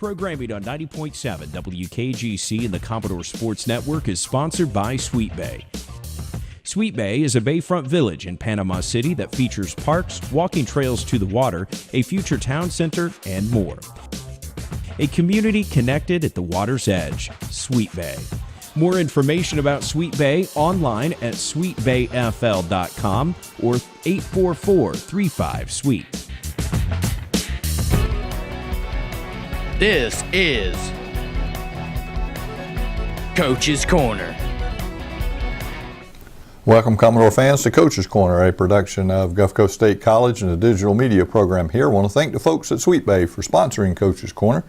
Programming on 90.7 WKGC and the Commodore Sports Network is sponsored by Sweet Bay. Sweet Bay is a bayfront village in Panama City that features parks, walking trails to the water, a future town center, and more. A community connected at the water's edge, Sweet Bay. More information about Sweet Bay online at sweetbayfl.com or 844-35-SWEET. This is Coach's Corner. Welcome, Commodore fans, to Coach's Corner, a production of Gulf Coast State College and the digital media program here. I want to thank the folks at Sweet Bay for sponsoring Coach's Corner.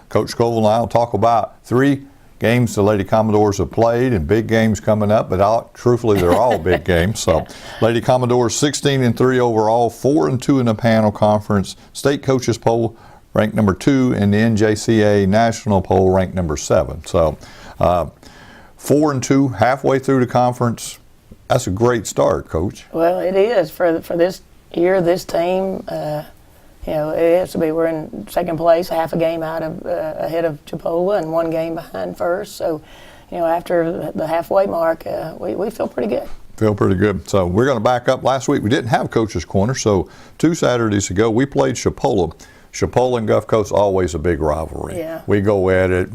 Coach Scovel and I will talk about 3 games the Lady Commodores have played and big games coming up, but truthfully, they're all big games. So, Lady Commodores 16-3 overall, 4-2 in the panel conference, state coaches poll ranked number 2, and the NJCA national poll ranked number 7. So, 4-2, halfway through the conference. That's a great start, Coach. Well, it is for this year. This team, it has to be. We're in second place, half a game out of ahead of Chipola, and 1 game behind first. So, after the halfway mark, we feel pretty good. Feel pretty good. So we're going to back up. Last week we didn't have Coach's Corner, so 2 Saturdays ago we played Chipola. Chipola and Gulf Coast, always a big rivalry. Yeah. We go at it,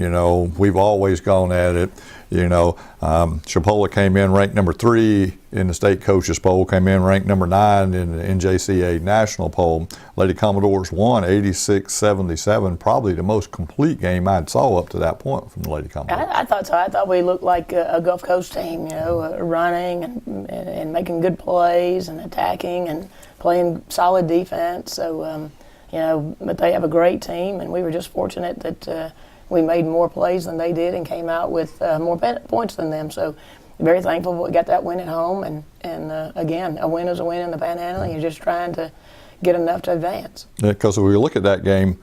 we've always gone at it. Chipola came in ranked number 3 in the state coaches poll, came in ranked number 9 in the NJCA national poll. Lady Commodores won 86-77, probably the most complete game I'd saw up to that point from the Lady Commodores. I thought so. I thought we looked like a Gulf Coast team, running and making good plays and attacking and playing solid defense. So, but they have a great team, and we were just fortunate that we made more plays than they did and came out with more points than them. So very thankful we got that win at home. And again, a win is a win in the Panhandle. You're just trying to get enough to advance. Because if we look at that game,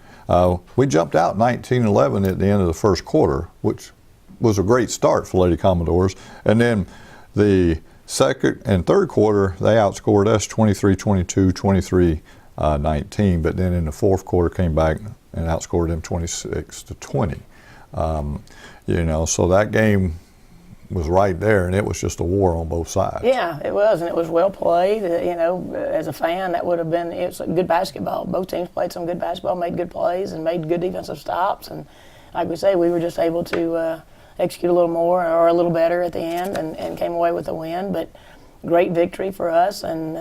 we jumped out 19-11 at the end of the first quarter, which was a great start for Lady Commodores. And then the second and third quarter, they outscored us 23-22, 23-19. But then in the fourth quarter came back and outscored them 26-20. So that game was right there, and it was just a war on both sides. Yeah, it was, and it was well played. As a fan, that would have been, it's good basketball. Both teams played some good basketball, made good plays, and made good defensive stops. And like we say, we were just able to execute a little more or a little better at the end and came away with a win. But great victory for us, and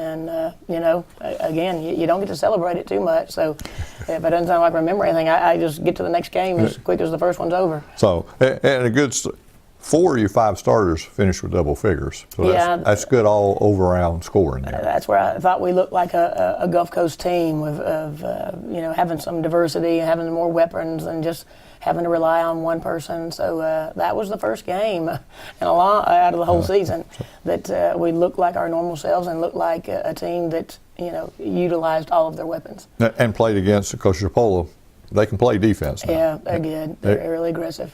again, you don't get to celebrate it too much. So if it doesn't sound like I remember anything, I just get to the next game as quick as the first one's over. So, and a good 4 of your 5 starters finished with double figures. So that's good all over around scoring there. That's where I thought we looked like a Gulf Coast team of having some diversity and having more weapons and just having to rely on one person. So that was the first game out of the whole season that we looked like our normal selves and looked like a team that utilized all of their weapons. And played against Coach Chipola. They can play defense now. Yeah, they're good. They're really aggressive.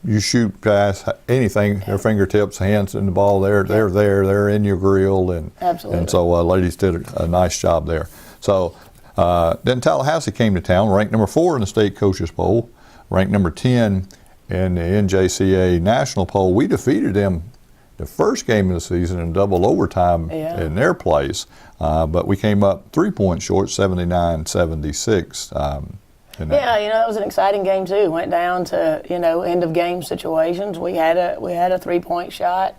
You shoot past anything, their fingertips, hands in the ball, they're there, they're in your grill. Absolutely. And so ladies did a nice job there. So then Tallahassee came to town, ranked number 4 in the state coaches poll, ranked number 10 in the NJCA national poll. We defeated them the first game of the season in double overtime in their place, but we came up 3 points short, 79-76. That was an exciting game too. Went down to end of game situations. We had a 3-point shot,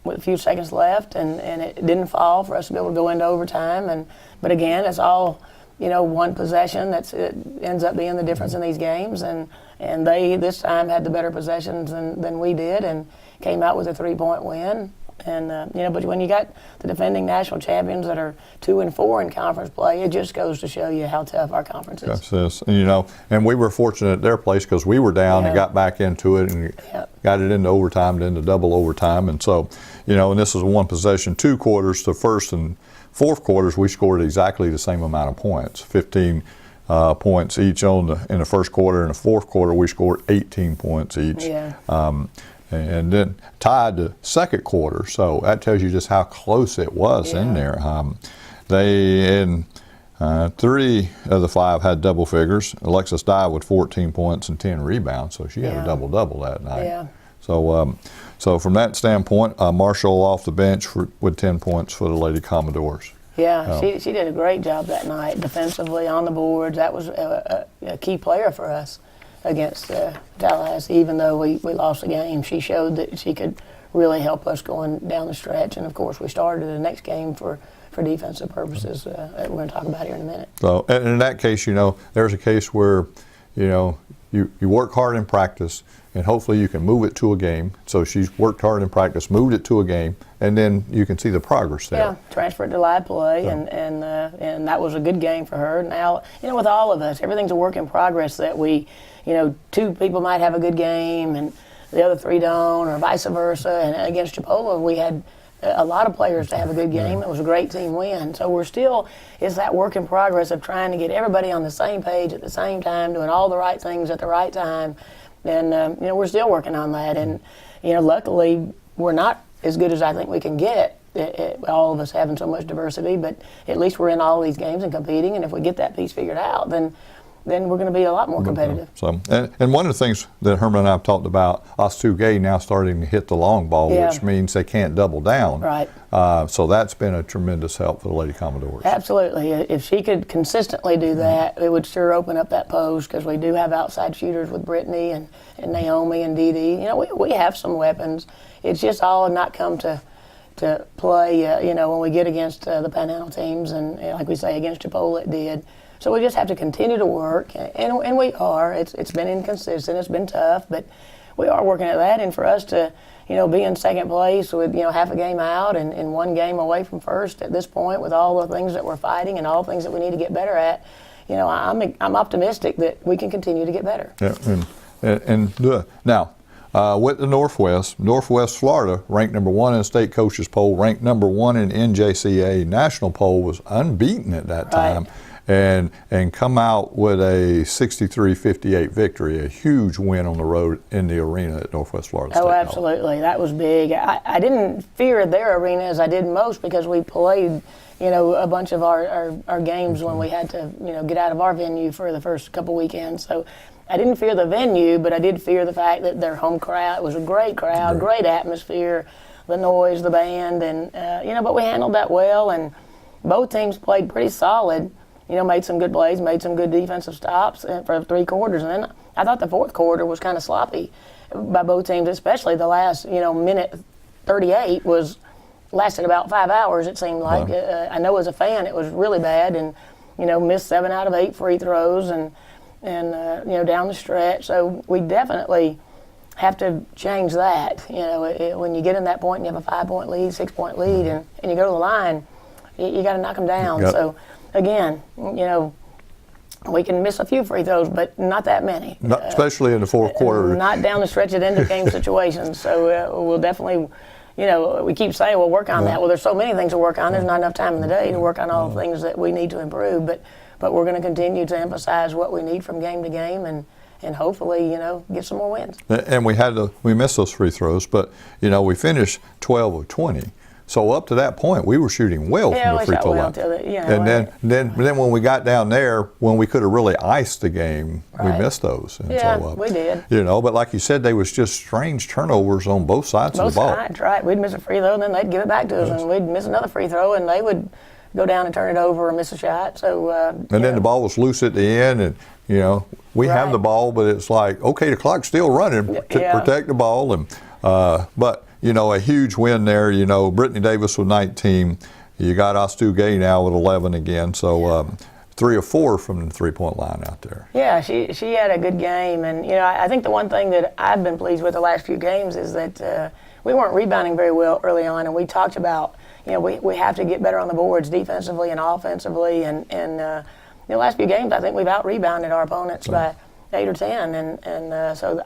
with a few seconds left, and it didn't fall for us to be able to go into overtime. But again, it's all one possession it ends up being the difference in these games. And they this time had the better possessions than we did, and came out with a 3-point win. And but when you got the defending national champions that are 2-4 in conference play, it just goes to show you how tough our conference is. Yes, and we were fortunate at their place because we were down and got back into it and got it into overtime, then to double overtime, and so and this is one possession, 2 quarters. The first and fourth quarters we scored exactly the same amount of points, 15 points each in the first quarter. In the fourth quarter we scored 18 points each. Yeah. And then tied the second quarter, so that tells you just how close it was in there. 3 of the 5 had double figures. Alexis Dye with 14 points and 10 rebounds, so she had a double-double that night. Yeah. So, so from that standpoint, Marshall off the bench with 10 points for the Lady Commodores. Yeah, she did a great job that night defensively on the boards. That was a key player for us against Tallahassee. Even though we lost the game, she showed that she could really help us going down the stretch. And of course, we started the next game for defensive purposes that we're going to talk about here in a minute. So, and in that case, there's a case where, you work hard in practice, and hopefully you can move it to a game. So she's worked hard in practice, moved it to a game, and then you can see the progress there. Yeah, transferred to live play, and that was a good game for her. Now, with all of us, everything's a work in progress. That we, 2 people might have a good game and the other 3 don't, or vice versa. And against Chipola, we had a lot of players to have a good game. It was a great team win. So it's that work in progress of trying to get everybody on the same page at the same time, doing all the right things at the right time. And, we're still working on that. And, luckily, we're not as good as I think we can get, all of us having so much diversity, but at least we're in all these games and competing. And if we get that piece figured out, then we're going to be a lot more competitive. So, and one of the things that Herman and I have talked about, Ostu-Gay now starting to hit the long ball, which means they can't double down. Right. So that's been a tremendous help for the Lady Commodores. Absolutely. If she could consistently do that, it would sure open up that post, because we do have outside shooters with Brittany and Naomi and Dee Dee. We have some weapons. It's just all not come to play, when we get against the Panhandle teams, and like we say, against Chipola it did. So we just have to continue to work, and we are. It's been inconsistent. It's been tough, but we are working at that. And for us to, be in second place with, half a game out and 1 game away from first at this point, with all the things that we're fighting and all the things that we need to get better at, I'm optimistic that we can continue to get better. Yeah, now, with the Northwest Florida, ranked number 1 in the state coaches poll, ranked number 1 in NJCA national poll, was unbeaten at that time. Right. And come out with a 63-58 victory, a huge win on the road in the arena at Northwest Florida State. Oh, absolutely. That was big. I didn't fear their arena as I did most, because we played, a bunch of our games when we had to, get out of our venue for the first couple weekends. So I didn't fear the venue, but I did fear the fact that their home crowd, it was a great crowd, great atmosphere, the noise, the band, and, but we handled that well, and both teams played pretty solid. Made some good plays, made some good defensive stops for 3 quarters. And then I thought the 4th quarter was kind of sloppy by both teams, especially the last, minute 38 lasted about 5 hours, it seemed like. I know as a fan it was really bad, and, missed 7 out of 8 free throws and down the stretch. So we definitely have to change that. When you get in that point and you have a 5-point lead, 6-point lead, and you go to the line, you got to knock them down. Yep. So again, we can miss a few free throws, but not that many. Especially in the 4th quarter. Not down the stretch at end of game situations. So we'll definitely, we keep saying we'll work on that. Well, there's so many things to work on. There's not enough time in the day to work on all the things that we need to improve. But we're going to continue to emphasize what we need from game to game, and hopefully, get some more wins. And we missed those free throws, but we finished 12 of 20. So up to that point, we were shooting well from the free throw line. And then when we got down there, when we could have really iced the game, we missed those. And we did. But like you said, they was just strange turnovers on both sides of the ball. Both sides, right. We'd miss a free throw, and then they'd give it back to us, and we'd miss another free throw, and they would go down and turn it over or miss a shot. So. And then the ball was loose at the end, and we have the ball, but it's like, okay, the clock's still running to protect the ball, and but. A huge win there. Brittany Davis with 19. You got Ostu-Gay now with 11 again. So 3 or 4 from the 3-point line out there. Yeah, she had a good game. And, I think the one thing that I've been pleased with the last few games is that we weren't rebounding very well early on. And we talked about, we have to get better on the boards defensively and offensively. And the last few games, I think we've out-rebounded our opponents by 8 or 10. And so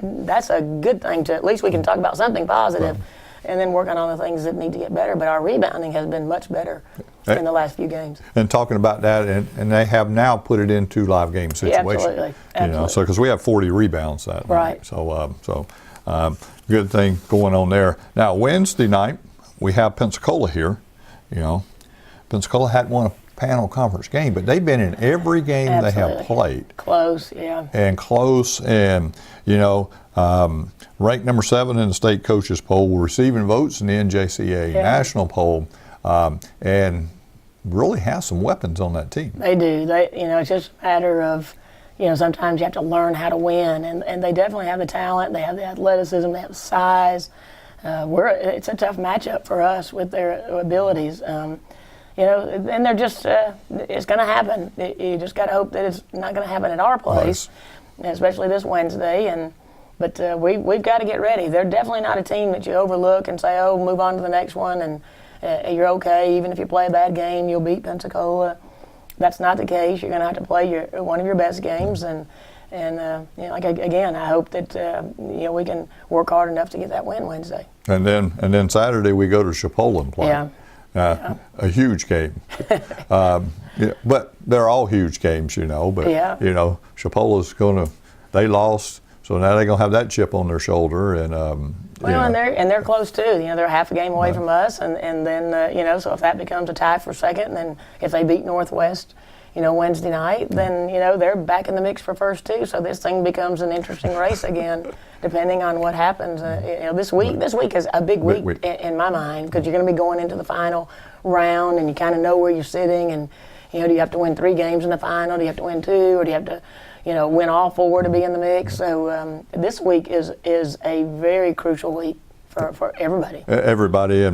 that's a good thing. At least we can talk about something positive, and then work on all the things that need to get better. But our rebounding has been much better in the last few games. And talking about that, and they have now put it into live game situation. Yeah, absolutely. So because we have 40 rebounds that night. So good thing going on there. Now Wednesday night we have Pensacola here. Pensacola hadn't won a Panhandle Conference game, but they've been in every game they have played. Close, yeah. And close, and ranked number 7 in the state coaches poll, receiving votes in the NJCA national poll, and really has some weapons on that team. They do. It's just a matter of, sometimes you have to learn how to win, and they definitely have the talent. They have the athleticism. They have the size. It's a tough matchup for us with their abilities. And they're just, it's going to happen. You just got to hope that it's not going to happen at our place, especially this Wednesday. But we've got to get ready. They're definitely not a team that you overlook and say, oh, move on to the next one, and you're okay. Even if you play a bad game, you'll beat Pensacola. That's not the case. You're going to have to play one of your best games. And again, I hope that we can work hard enough to get that win Wednesday. And then Saturday we go to Chipola and play. A huge game. But they're all huge games, But Chipola's they lost, so now they're gonna have that chip on their shoulder, and and they're close too. They're half a game away from us, and then so if that becomes a tie for second, and then if they beat Northwest, Wednesday night, then they're back in the mix for first too. So this thing becomes an interesting race again, depending on what happens. This week is a big week in my mind, because you're going to be going into the final round, and you kind of know where you're sitting, and do you have to win 3 games in the final? Do you have to win 2, or do you have to win all 4 to be in the mix? So this week is a very crucial week for everybody. Everybody,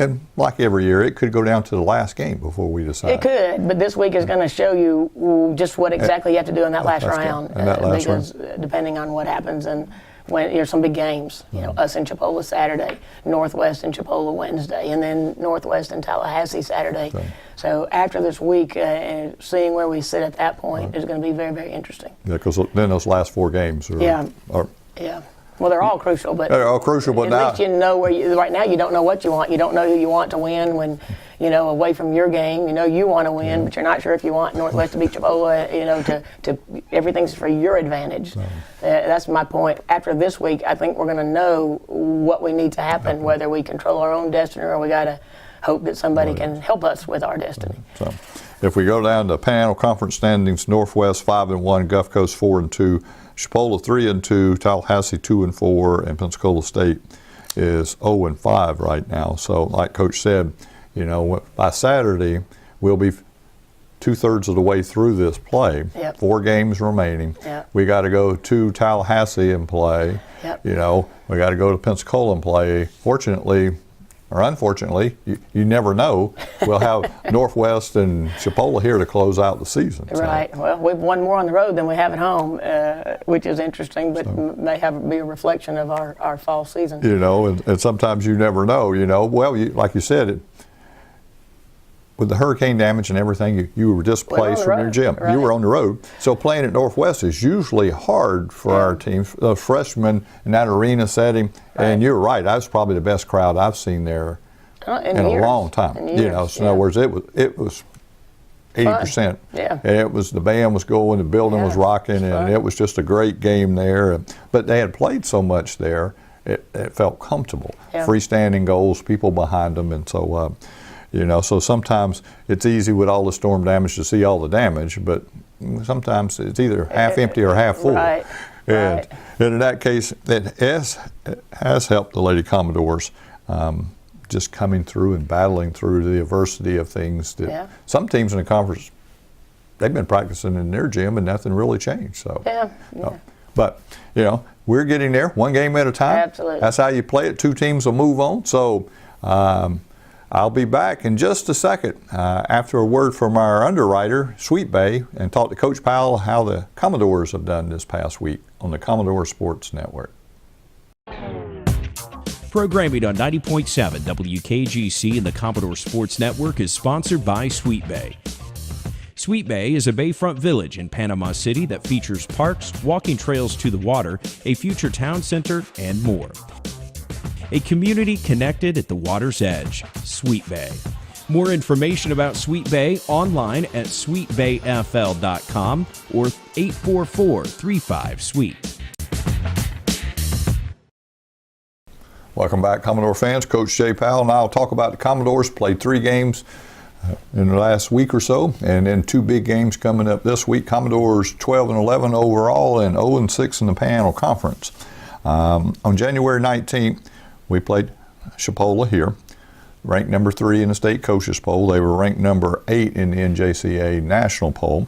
and like every year, it could go down to the last game before we decide. It could, but this week is going to show you just what exactly you have to do in that last round. Because depending on what happens, and when there's some big games, us in Chipola Saturday, Northwest and Chipola Wednesday, and then Northwest and Tallahassee Saturday. Okay. So after this week, seeing where we sit at that point is going to be very, very interesting. Yeah, because then those last 4 games are. Yeah. Well, they're all crucial, but they're all crucial. But at least where right now you don't know what you want. You don't know who you want to win when, away from your game. You want to win, but you're not sure if you want Northwest to beat Chipola. To everything's for your advantage. That's my point. After this week, I think we're going to know what we need to happen, whether we control our own destiny or we got to hope that somebody can help us with our destiny. So, if we go down to Panhandle Conference standings, Northwest 5-1, Gulf Coast 4-2. Chipola 3-2, Tallahassee 2-4, and Pensacola State is 0-5 right now. So, like Coach said, by Saturday we'll be 2/3 of the way through this play. 4 games remaining. We got to go to Tallahassee and play. We got to go to Pensacola and play. Fortunately, or unfortunately, you never know. We'll have Northwest and Chipola here to close out the season. Right. Well, we've won more on the road than we have at home, which is interesting, but may be a reflection of our fall season. And sometimes you never know. Well, like you said, with the hurricane damage and everything, you were displaced from your gym. Right. You were on the road. So playing at Northwest is usually hard for our teams, the freshmen in that arena setting. Right. And you're right, that was probably the best crowd I've seen there in a long time. So in other words, it was 80%. Yeah. And the band was going, the building was rocking, and it was just a great game there. But they had played so much there, it felt comfortable. Freestanding goals, people behind them, and so. So sometimes it's easy with all the storm damage to see all the damage, but sometimes it's either half empty or half full. Right. And in that case, it has helped the Lady Commodores just coming through and battling through the adversity of things that some teams in the conference, they've been practicing in their gym and nothing really changed. So, but, we're getting there 1 game at a time. Absolutely. That's how you play it. 2 teams will move on. So, I'll be back in just a second after a word from our underwriter, Sweet Bay, and talk to Coach Powell how the Commodores have done this past week on the Commodore Sports Network. Programming on 90.7 WKGC and the Commodore Sports Network is sponsored by Sweet Bay. Sweet Bay is a bayfront village in Panama City that features parks, walking trails to the water, a future town center, and more. A community connected at the water's edge, Sweet Bay. More information about Sweet Bay online at sweetbayfl.com or 844-35-SWEET. Welcome back, Commodore fans. Coach Jay Powell and I will talk about the Commodores. Played 3 games in the last week or so, and then 2 big games coming up this week. Commodores 12-11 overall and 0-6 in the Panhandle Conference. On January 19th, we played Chipola here, ranked number 3 in the state coaches poll. They were ranked number 8 in the NJCA national poll.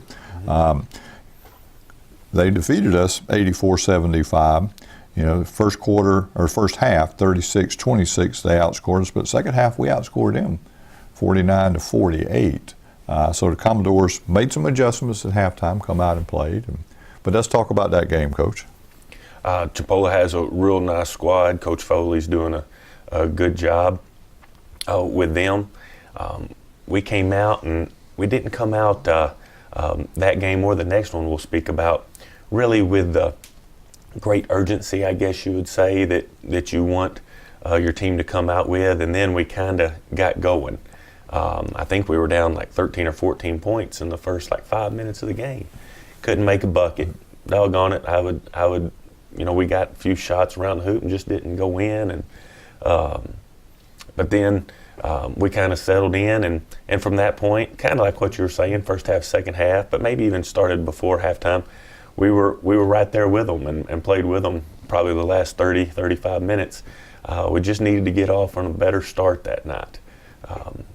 They defeated us 84-75. You know, the first quarter or first half, 36-26, they outscored us, but second half we outscored them 49-48. So the Commodores made some adjustments at halftime, come out and played. But let's talk about that game, Coach. Chipola has a real nice squad. Coach Foley's doing a good job with them. We came out, and we didn't come out that game or the next one we'll speak about really with the great urgency, I guess you would say, that you want your team to come out with, and then we kind of got going. I think we were down like 13 or 14 points in the first like 5 minutes of the game. Couldn't make a bucket. Doggone it, I would, you know, we got a few shots around the hoop and just didn't go in, and but then we kind of settled in, and from that point, kind of like what you were saying, first half, second half, but maybe even started before halftime, we were right there with them and played with them probably the last 30, 35 minutes. We just needed to get off on a better start that night.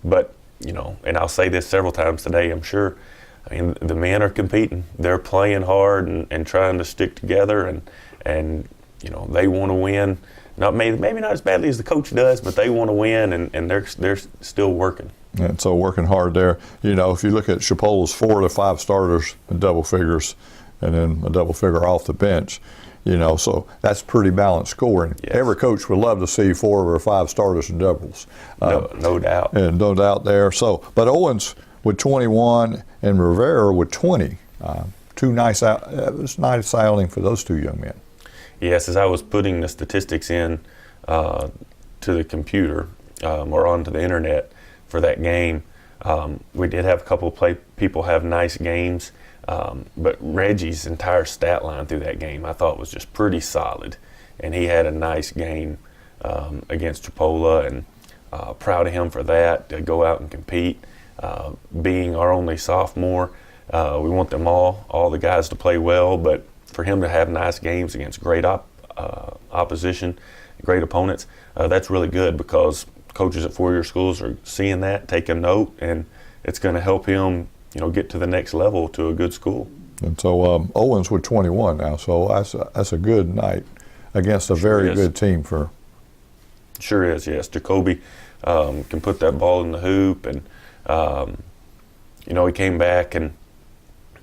But, you know, and I'll say this several times today, I'm sure, I mean, the men are competing. They're playing hard and trying to stick together, and you know, they want to win. Not maybe not as badly as the coach does, but they want to win, and they're still working. And so working hard there. You know, if you look at Chipola's 4 to 5 starters in double figures, and then a double figure off the bench, you know, so that's pretty balanced scoring. Yes. Every coach would love to see 4 or 5 starters in doubles. No doubt. And no doubt there. So, but Owens with 21 and Rivera with 20. It was nice outing for those 2 young men. Yes, as I was putting the statistics in to the computer or onto the internet for that game, we did have a couple of people have nice games. But Reggie's entire stat line through that game I thought was just pretty solid, and he had a nice game against Chipola, and proud of him for that, to go out and compete. Being our only sophomore, we want them all the guys to play well, but for him to have nice games against great opposition, great opponents, that's really good, because coaches at four-year schools are seeing that, taking note, and it's going to help him, you know, get to the next level to a good school. And so Owens with 21 now, so that's a good night against a very good team for. Sure is, yes. Jacoby can put that ball in the hoop, and you know, he came back, and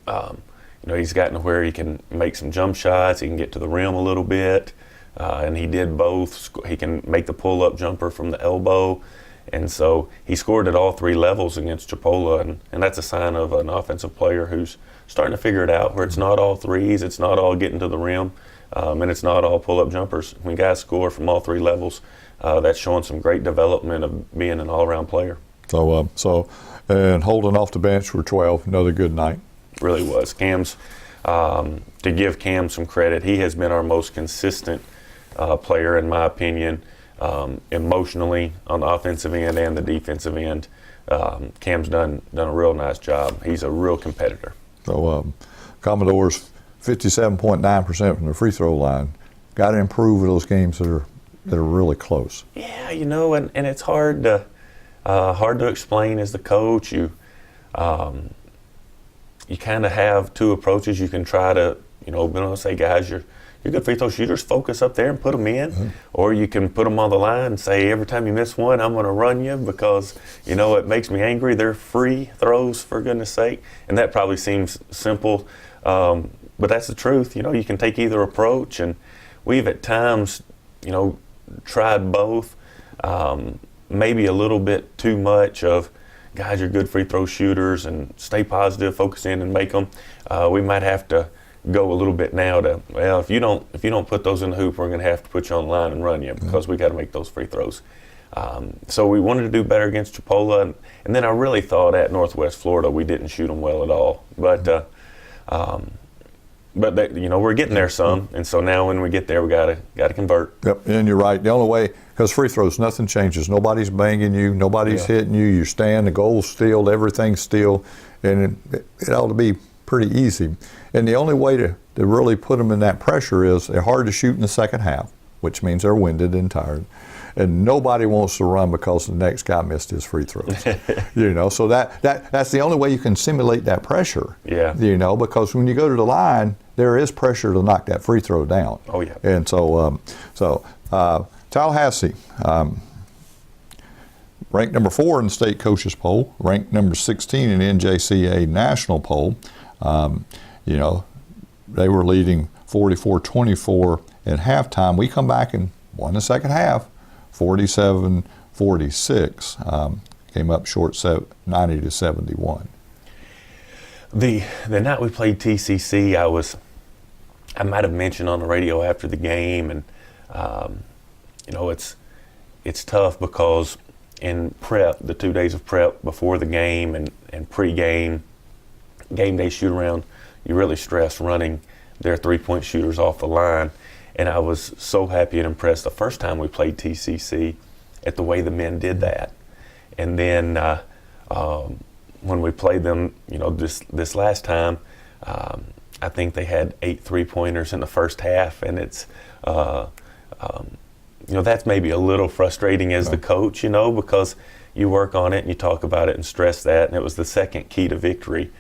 you know, he's gotten to where he can make some jump shots. He can get to the rim a little bit, and he did both. He can make the pull-up jumper from the elbow. And so he scored at all 3 levels against Chipola, and that's a sign of an offensive player who's starting to figure it out, where it's not all threes, it's not all getting to the rim, and it's not all pull-up jumpers. When guys score from all 3 levels, that's showing some great development of being an all-around player. So and holding off the bench for 12, another good night. Really was. Cam's, to give Cam some credit, he has been our most consistent player, in my opinion. Emotionally on the offensive end and the defensive end, Cam's done a real nice job. He's a real competitor. So Commodores 57.9% from the free throw line. Got to improve those games that are really close. Yeah, you know, and it's hard to explain as the coach. You kind of have 2 approaches. You can try to, you know, say, guys, you're good free throw shooters, focus up there and put them in. Mm-hmm. Or you can put them on the line and say, every time you miss one, I'm going to run you because, you know, it makes me angry. They're free throws, for goodness sake. And that probably seems simple, but that's the truth. You know, you can take either approach, and we've at times, you know, tried both. Maybe a little bit too much of, guys, you're good free throw shooters and stay positive, focus in and make them. We might have to go a little bit now to, well, if you don't put those in the hoop, we're going to have to put you on the line and run you, because we got to make those free throws. So we wanted to do better against Chipola, and then I really thought at Northwest Florida we didn't shoot them well at all. But but we're getting there some, and so now when we get there, we gotta convert. Yep, and you're right. The only way, because free throws, nothing changes. Nobody's banging you. Nobody's hitting you. You stand. The goal's still. Everything's still, and it ought to be pretty easy. And the only way to really put them in that pressure is they're hard to shoot in the second half, which means they're winded and tired. And nobody wants to run because the next guy missed his free throws. So that's the only way you can simulate that pressure. Yeah. Because when you go to the line, there is pressure to knock that free throw down. Oh yeah. And so Tallahassee, ranked number 4 in the state coaches poll, ranked number 16 in NJCA national poll. They were leading 44-24 at halftime. We come back and won the second half, 47-46. Came up short 90-71. The night we played TCC, I might have mentioned on the radio after the game, and it's tough because in prep, the 2 days of prep before the game and pre-game, game day shoot around, you really stress running their 3-point shooters off the line. And I was so happy and impressed the first time we played TCC at the way the men did that. And then when we played them, this last time, I think they had 8 3-pointers in the first half, and it's that's maybe a little frustrating as the coach, because you work on it and you talk about it and stress that, and it was the second key to victory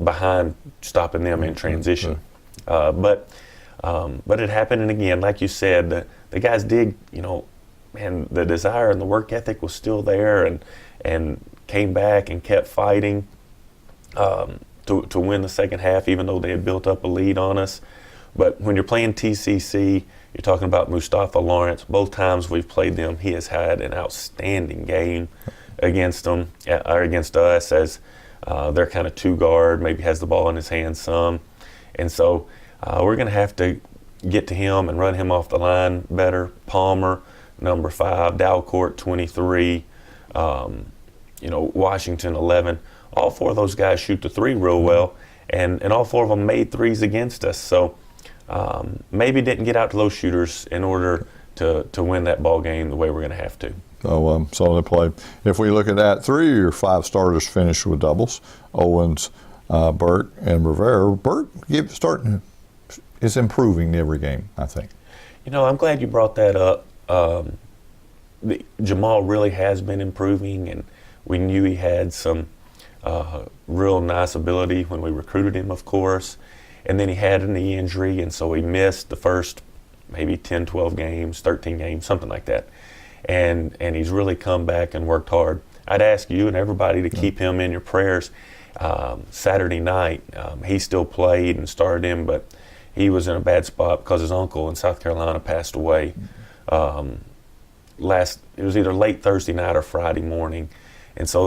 behind stopping them in transition. But it happened, and again, like you said, the guys did, and the desire and the work ethic was still there, and came back and kept fighting to win the second half, even though they had built up a lead on us. But when you're playing TCC, you're talking about Mustafa Lawrence. Both times we've played them, he has had an outstanding game against them, or against us, as they're kind of 2-guard, maybe has the ball in his hands some. And so we're going to have to get to him and run him off the line better. Palmer, number 5, Dalcourt, 23, Washington, 11. All 4 of those guys shoot the 3 real well, and all 4 of them made 3s against us. So maybe didn't get out to those shooters in order to win that ball game the way we're going to have to. So they play. If we look at that, 3 of your 5 starters finished with doubles. Owens, Burke, and Rivera. Burke is improving every game, I think. I'm glad you brought that up. Jamal really has been improving, and we knew he had some real nice ability when we recruited him, of course. And then he had a knee injury, and so he missed the first maybe 10, 12 games, 13 games, something like that. And he's really come back and worked hard. I'd ask you and everybody to keep him in your prayers. Saturday night, he still played and started him, but he was in a bad spot because his uncle in South Carolina passed away. It was either late Thursday night or Friday morning. And so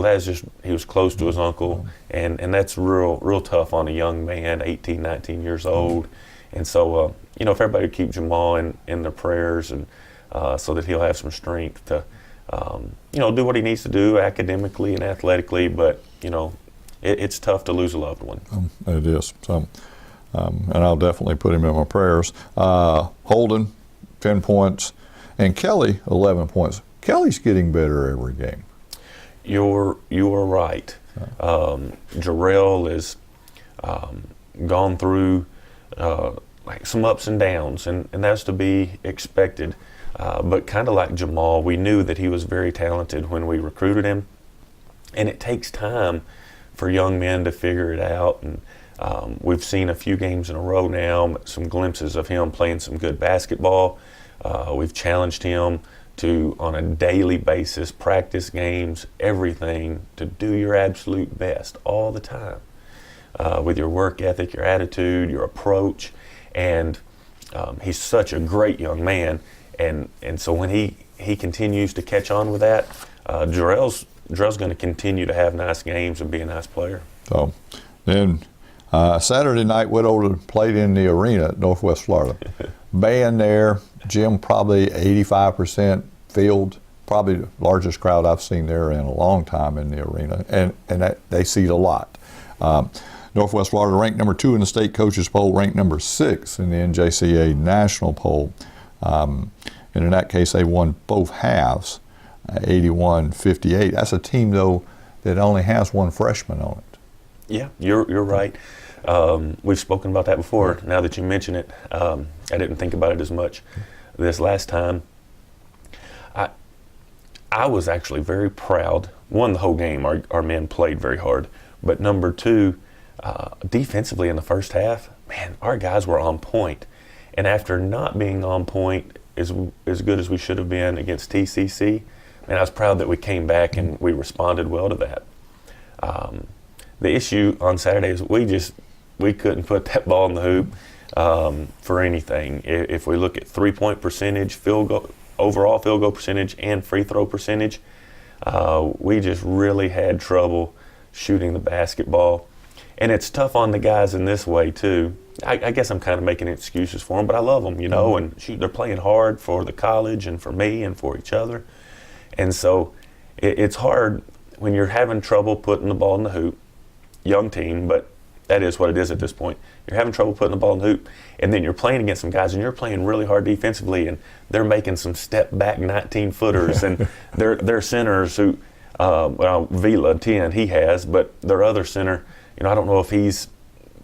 he was close to his uncle, and that's real tough on a young man, 18, 19 years old. And so, if everybody would keep Jamal in their prayers, and so that he'll have some strength to, do what he needs to do academically and athletically. But, it's tough to lose a loved one. It is. So, and I'll definitely put him in my prayers. Holden, 10 points, and Kelly, 11 points. Kelly's getting better every game. You are right. Jarrell has gone through some ups and downs, and that's to be expected. But kind of like Jamal, we knew that he was very talented when we recruited him, and it takes time for young men to figure it out. And we've seen a few games in a row now, some glimpses of him playing some good basketball. We've challenged him to, on a daily basis, practice games, everything, to do your absolute best all the time with your work ethic, your attitude, your approach. And he's such a great young man. And so when he continues to catch on with that, Jarrell's going to continue to have nice games and be a nice player. So then Saturday night, Widow played in the arena at Northwest Florida. Band there, gym probably 85% filled, probably the largest crowd I've seen there in a long time in the arena, and that, they seat a lot. Northwest Florida ranked number 2 in the state coaches poll, ranked number 6 in the NJCA national poll. And in that case, they won both halves, 81-58. That's a team, though, that only has one freshman on it. Yeah, you're right. We've spoken about that before. Now that you mention it, I didn't think about it as much this last time. I was actually very proud. One, the whole game, our men played very hard. But number 2, defensively in the first half, man, our guys were on point. And after not being on point as good as we should have been against TCC, man, I was proud that we came back and we responded well to that. The issue on Saturday is we couldn't put that ball in the hoop for anything. If we look at 3-point percentage, overall field goal percentage, and free throw percentage, we just really had trouble shooting the basketball. And it's tough on the guys in this way too. I guess I'm kind of making excuses for them, but I love them, you know, and they're playing hard for the college and for me and for each other. And so it's hard when you're having trouble putting the ball in the hoop. Young team, but that is what it is at this point. You're having trouble putting the ball in the hoop, and then you're playing against some guys, and you're playing really hard defensively, and they're making some step-back 19-footers, and their centers who, Vila, 10, he has, but their other center, you know, I don't know if he's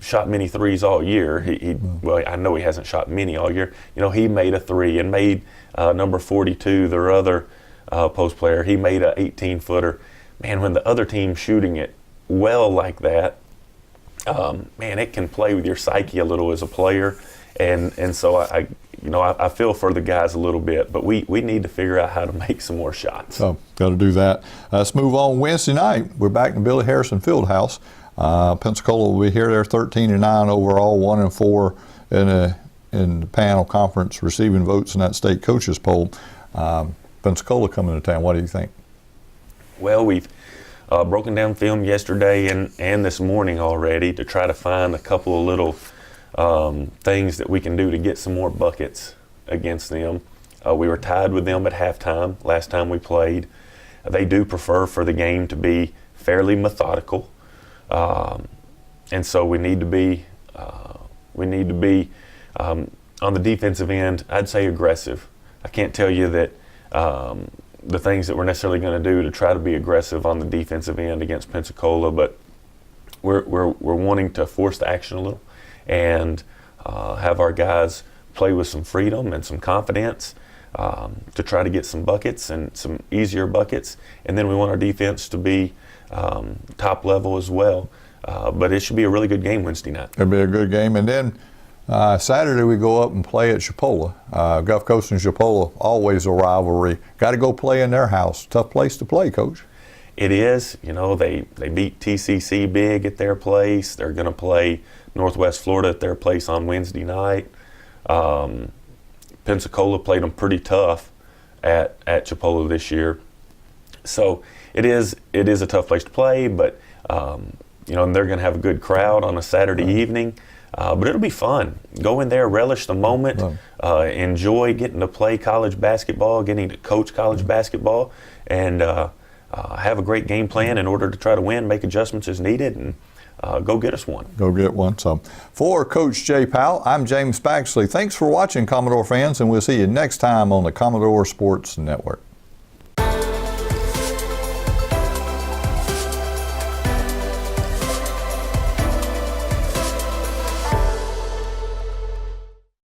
shot many threes all year. Well, I know he hasn't shot many all year. You know, he made a 3 and made number 42, their other post player, he made a 18-footer. Man, when the other team's shooting it well like that, man, it can play with your psyche a little as a player, and so I feel for the guys a little bit, but we need to figure out how to make some more shots. So, got to do that. Let's move on. Wednesday night, we're back in Billy Harrison Fieldhouse. Pensacola will be here. They're 13-9 overall, 1-4 in the panel conference receiving votes in that state coaches poll. Pensacola coming to town. What do you think? Well, we've broken down film yesterday and this morning already to try to find a couple of little things that we can do to get some more buckets against them. We were tied with them at halftime last time we played. They do prefer for the game to be fairly methodical, and so we need to be on the defensive end, I'd say aggressive. I can't tell you that the things that we're necessarily going to do to try to be aggressive on the defensive end against Pensacola, but we're wanting to force the action a little and have our guys play with some freedom and some confidence to try to get some buckets and some easier buckets. And then we want our defense to be top level as well. But it should be a really good game Wednesday night. It'll be a good game. And then Saturday we go up and play at Chipola. Gulf Coast and Chipola, always a rivalry. Got to go play in their house. Tough place to play, Coach. It is. You know, they beat TCC big at their place. They're going to play Northwest Florida at their place on Wednesday night. Pensacola played them pretty tough at Chipola this year. So it is a tough place to play, but you know, and they're going to have a good crowd on a Saturday evening. But it'll be fun. Go in there, relish the moment, enjoy getting to play college basketball, getting to coach college basketball, and have a great game plan in order to try to win, make adjustments as needed, and go get us one. Go get one. So, for Coach Jay Powell, I'm James Baxley. Thanks for watching, Commodore fans, and we'll see you next time on the Commodore Sports Network.